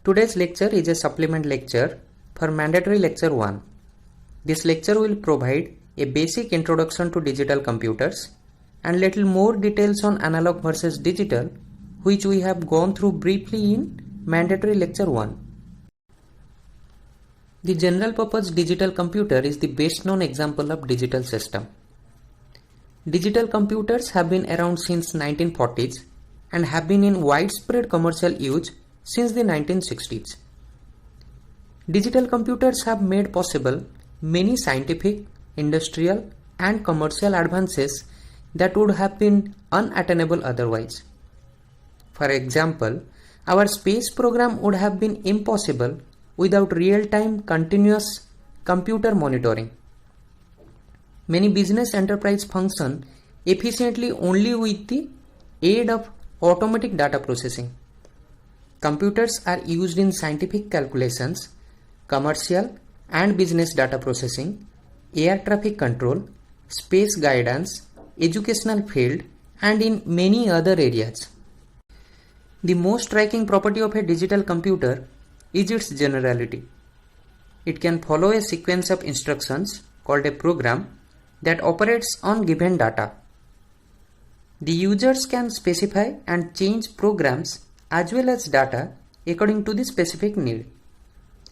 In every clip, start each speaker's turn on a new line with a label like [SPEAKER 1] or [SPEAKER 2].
[SPEAKER 1] Today's lecture is a supplement lecture for mandatory lecture 1. This lecture will provide a basic introduction to digital computers and little more details on analog versus digital, which we have gone through briefly in mandatory lecture 1. The general purpose digital computer is the best known example of digital system. Digital computers have been around since 1940s and have been in widespread commercial use since the 1960s. Digital computers have made possible many scientific, industrial and commercial advances that would have been unattainable otherwise. For example, our space program would have been impossible without real-time continuous computer monitoring. Many business enterprise function efficiently only with the aid of automatic data processing. Computers are used in scientific calculations, commercial and business data processing, air traffic control, space guidance, educational field, and in many other areas. The most striking property of a digital computer is its generality. It can follow a sequence of instructions called a program that operates on given data. The users can specify and change programs as well as data according to the specific need.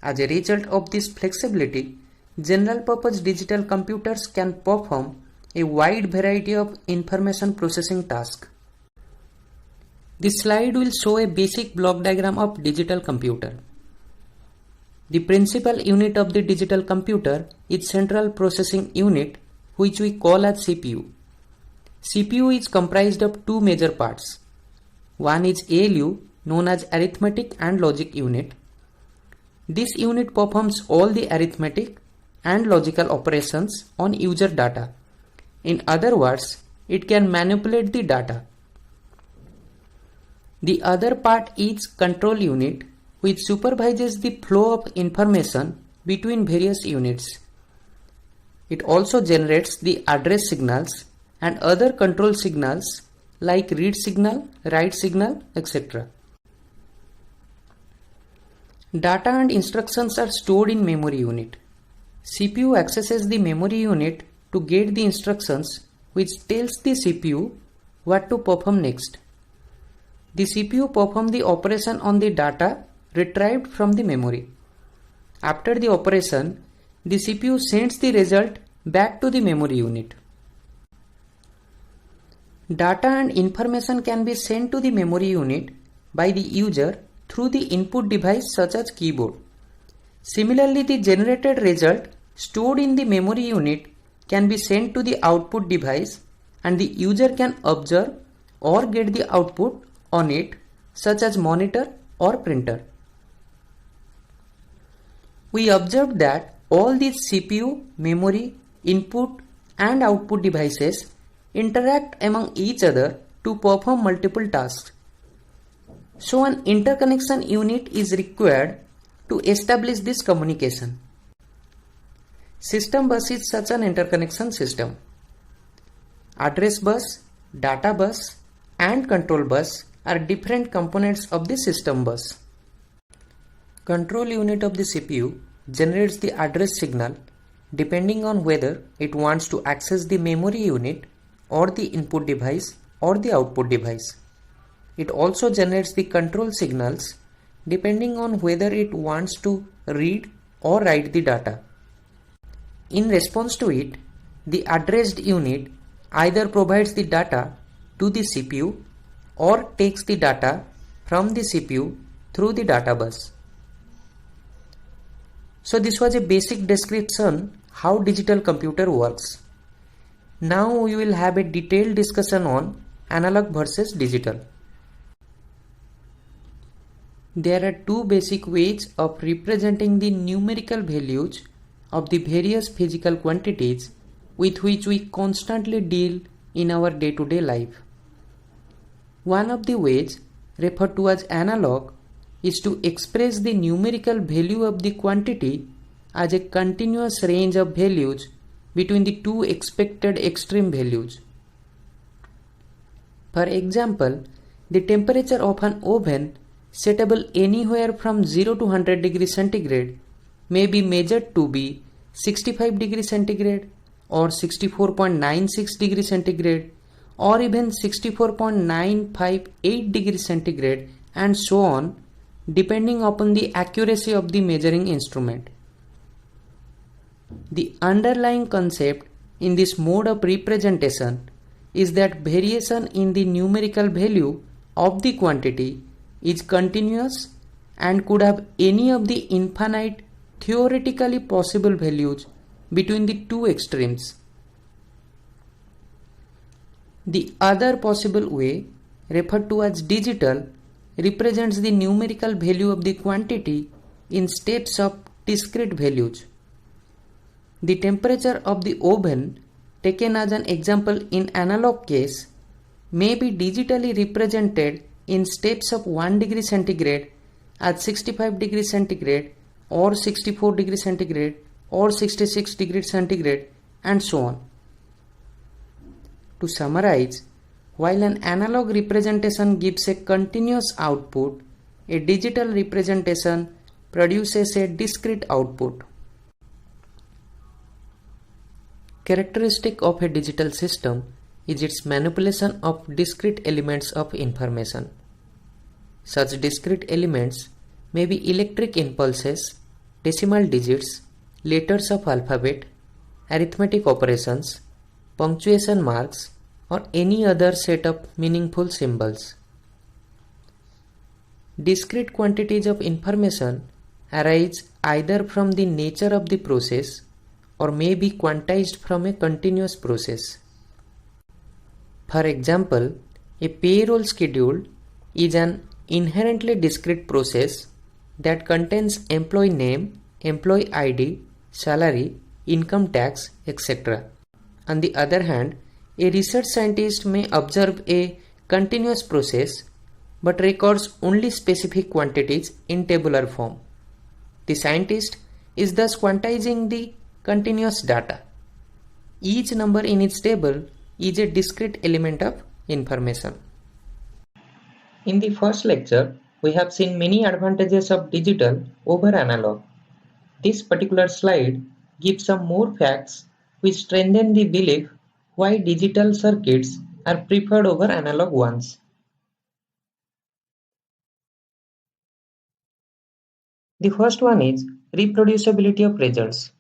[SPEAKER 1] As a result of this flexibility, general purpose digital computers can perform a wide variety of information processing tasks. This slide will show a basic block diagram of digital computer. The principal unit of the digital computer is Central Processing Unit, which we call as CPU. CPU is comprised of two major parts. One is ALU, known as Arithmetic and Logic Unit. This unit performs all the arithmetic and logical operations on user data. In other words, it can manipulate the data. The other part is Control Unit, which supervises the flow of information between various units. It also generates the address signals and other control signals like read signal, write signal, etc. Data and instructions are stored in memory unit. CPU accesses the memory unit to get the instructions which tells the CPU what to perform next. The CPU performs the operation on the data retrieved from the memory. After the operation, the CPU sends the result back to the memory unit. Data and information can be sent to the memory unit by the user through the input device such as keyboard. Similarly, the generated result stored in the memory unit can be sent to the output device and the user can observe or get the output on it such as monitor or printer. We observed that all these CPU, memory, input and output devices interact among each other to perform multiple tasks. So an interconnection unit is required to establish this communication. System bus is such an interconnection system. Address bus, data bus and control bus are different components of the system bus. Control unit of the CPU generates the address signal depending on whether it wants to access the memory unit or the input device or the output device. It also generates the control signals depending on whether it wants to read or write the data. In response to it, the addressed unit either provides the data to the CPU or takes the data from the CPU through the data bus. So this was a basic description how digital computer works. Now we will have a detailed discussion on analog versus digital. There are two basic ways of representing the numerical values of the various physical quantities with which we constantly deal in our day-to-day life. One of the ways, referred to as analog, is to express the numerical value of the quantity as a continuous range of values between the two expected extreme values. For example, the temperature of an oven settable anywhere from 0 to 100 degrees centigrade, may be measured to be 65 degrees centigrade or 64.96 degrees centigrade or even 64.958 degrees centigrade and so on, depending upon the accuracy of the measuring instrument. The underlying concept in this mode of representation is that variation in the numerical value of the quantity is continuous and could have any of the infinite theoretically possible values between the two extremes. The other possible way, referred to as digital, represents the numerical value of the quantity in steps of discrete values. The temperature of the oven, taken as an example in analog case, may be digitally represented in steps of 1 degree centigrade at 65 degrees centigrade or 64 degrees centigrade or 66 degrees centigrade and so on. To summarize, while an analog representation gives a continuous output, a digital representation produces a discrete output. Characteristic of a digital system is its manipulation of discrete elements of information. Such discrete elements may be electric impulses, decimal digits, letters of alphabet, arithmetic operations, punctuation marks, or any other set of meaningful symbols. Discrete quantities of information arise either from the nature of the process or may be quantized from a continuous process. For example, a payroll schedule is an inherently discrete process that contains employee name, employee ID, salary, income tax, etc. On the other hand, a research scientist may observe a continuous process but records only specific quantities in tabular form. The scientist is thus quantizing the continuous data. Each number in its table is a discrete element of information. In the first lecture, we have seen many advantages of digital over analog. This particular slide gives some more facts which strengthen the belief why digital circuits are preferred over analog ones. The first one is reproducibility of results.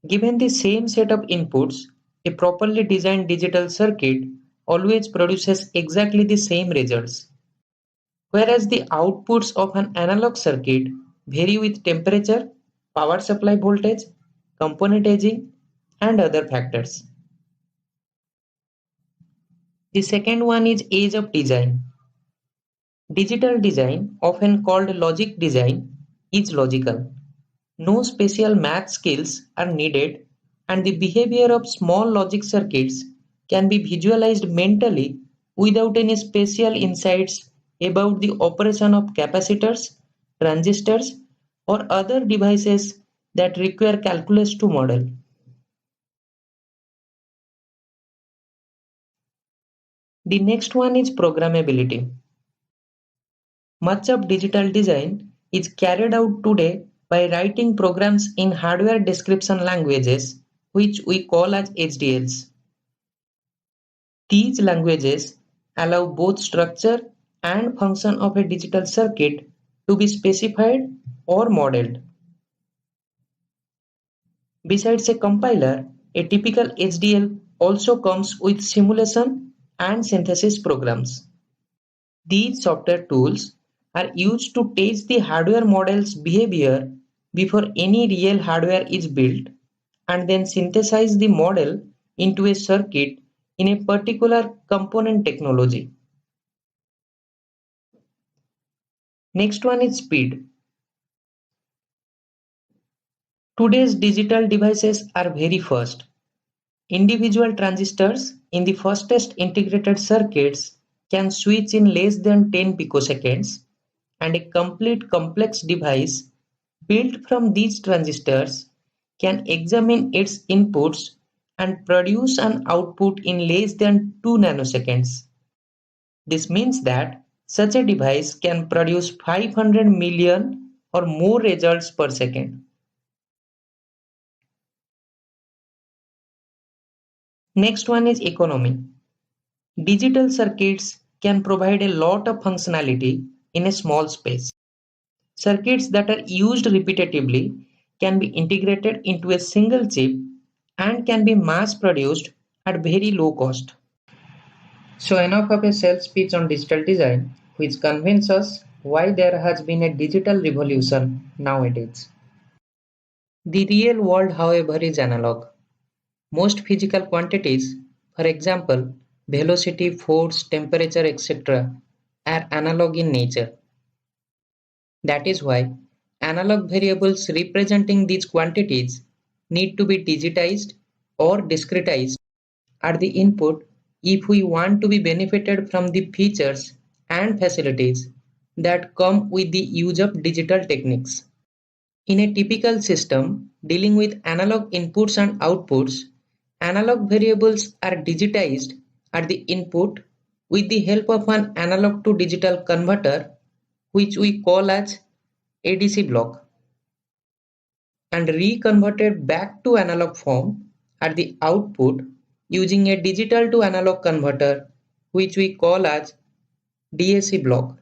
[SPEAKER 1] Given the same set of inputs, a properly designed digital circuit always produces exactly the same results, whereas the outputs of an analog circuit vary with temperature, power supply voltage, component aging, and other factors. The second one is age of design. Digital design, often called logic design, is logical. No special math skills are needed, and the behavior of small logic circuits can be visualized mentally without any special insights about the operation of capacitors, transistors, or other devices that require calculus to model. The next one is programmability. Much of digital design is carried out today by writing programs in hardware description languages, which we call as HDLs. These languages allow both structure and function of a digital circuit to be specified or modeled. Besides a compiler, a typical HDL also comes with simulation and synthesis programs. These software tools are used to test the hardware model's behavior before any real hardware is built and then synthesize the model into a circuit in a particular component technology. Next one is speed. Today's digital devices are very fast. Individual transistors in the fastest integrated circuits can switch in less than 10 picoseconds, and a complete complex device built from these transistors can examine its inputs and produce an output in less than 2 nanoseconds. This means that Such a device can produce 500 million or more results per second. Next one is economy. Digital circuits can provide a lot of functionality in a small space. Circuits that are used repetitively can be integrated into a single chip and can be mass produced at very low cost. So enough of a sales pitch on digital design, which convinces us why there has been a digital revolution nowadays. The real world, however, is analog. Most physical quantities, for example, velocity, force, temperature, etc., are analog in nature. That is why analog variables representing these quantities need to be digitized or discretized at the input if we want to be benefited from the features and facilities that come with the use of digital techniques. In a typical system dealing with analog inputs and outputs, analog variables are digitized at the input with the help of an analog to digital converter, which we call as ADC block, and reconverted back to analog form at the output using a digital to analog converter, which we call as DAC block.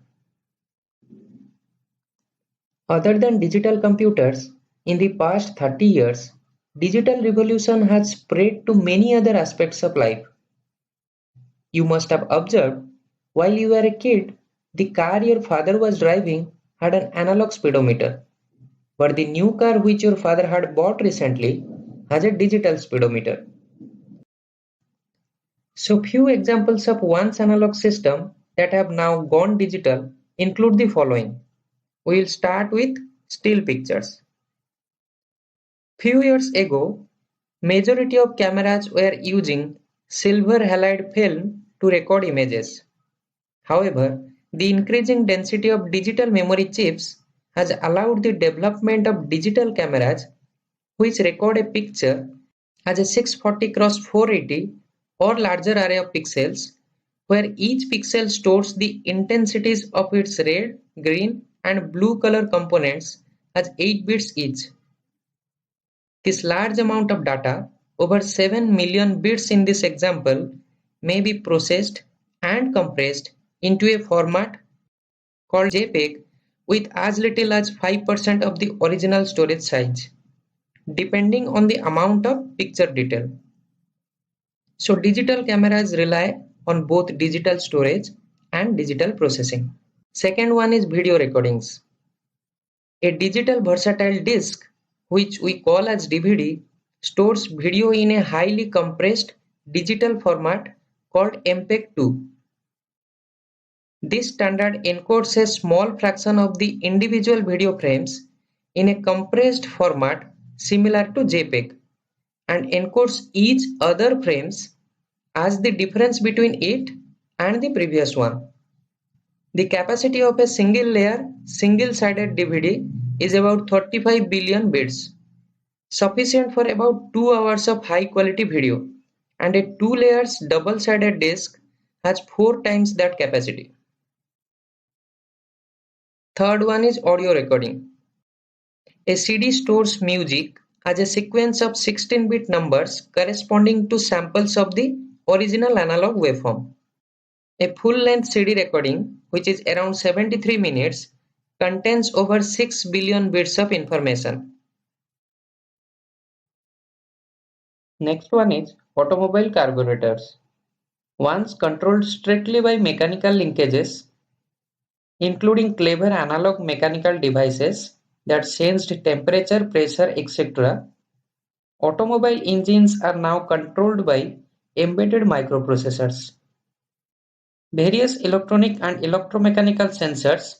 [SPEAKER 1] Other than digital computers, in the past 30 years, digital revolution has spread to many other aspects of life. You must have observed while you were a kid, the car your father was driving had an analog speedometer, but the new car which your father had bought recently has a digital speedometer. So few examples of once analog system that have now gone digital include the following. We will start with still pictures. Few years ago, majority of cameras were using silver halide film to record images. However, the increasing density of digital memory chips has allowed the development of digital cameras which record a picture as a 640 x 480 or larger array of pixels, where each pixel stores the intensities of its red, green, and blue color components as 8 bits each. This large amount of data, over 7 million bits in this example, may be processed and compressed into a format called JPEG with as little as 5% of the original storage size, depending on the amount of picture detail. So digital cameras rely on both digital storage and digital processing. Second one is video recordings. A digital versatile disc, which we call as DVD, stores video in a highly compressed digital format called MPEG-2. This standard encodes a small fraction of the individual video frames in a compressed format similar to JPEG and encodes each other frames as the difference between it and the previous one. The capacity of a single layer, single-sided DVD is about 35 billion bits, sufficient for about 2 hours of high-quality video, and a 2 layers double-sided disc has 4 times that capacity. Third one is audio recording. A CD stores music as a sequence of 16-bit numbers corresponding to samples of the original analog waveform. A full-length CD recording, which is around 73 minutes, contains over 6 billion bits of information. Next one is automobile carburetors. Once controlled strictly by mechanical linkages, including clever analog mechanical devices that sensed temperature, pressure, etc., automobile engines are now controlled by embedded microprocessors. Various electronic and electromechanical sensors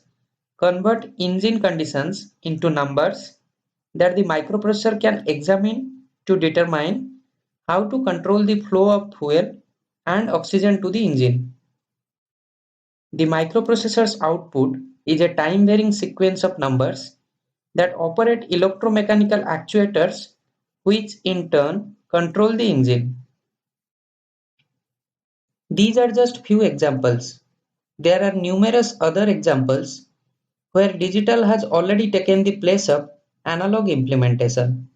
[SPEAKER 1] convert engine conditions into numbers that the microprocessor can examine to determine how to control the flow of fuel and oxygen to the engine. The microprocessor's output is a time-varying sequence of numbers that operate electromechanical actuators which in turn control the engine. These are just few examples. There are numerous other examples where digital has already taken the place of analog implementation.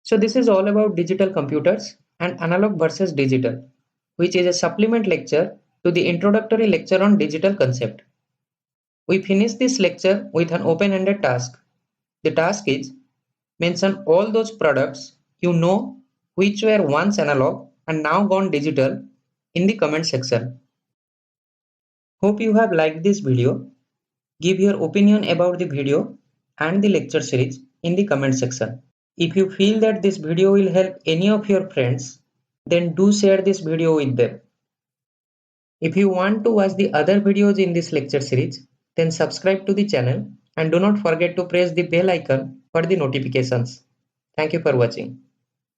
[SPEAKER 1] So this is all about digital computers and analog versus digital, which is a supplement lecture to the introductory lecture on digital concept. We finish this lecture with an open-ended task. The task is mention all those products you know which were once analog and now gone digital in the comment section. Hope you have liked this video. Give your opinion about the video and the lecture series in the comment section. If you feel that this video will help any of your friends, then do share this video with them. If you want to watch the other videos in this lecture series, then subscribe to the channel and do not forget to press the bell icon for the notifications. Thank you for watching.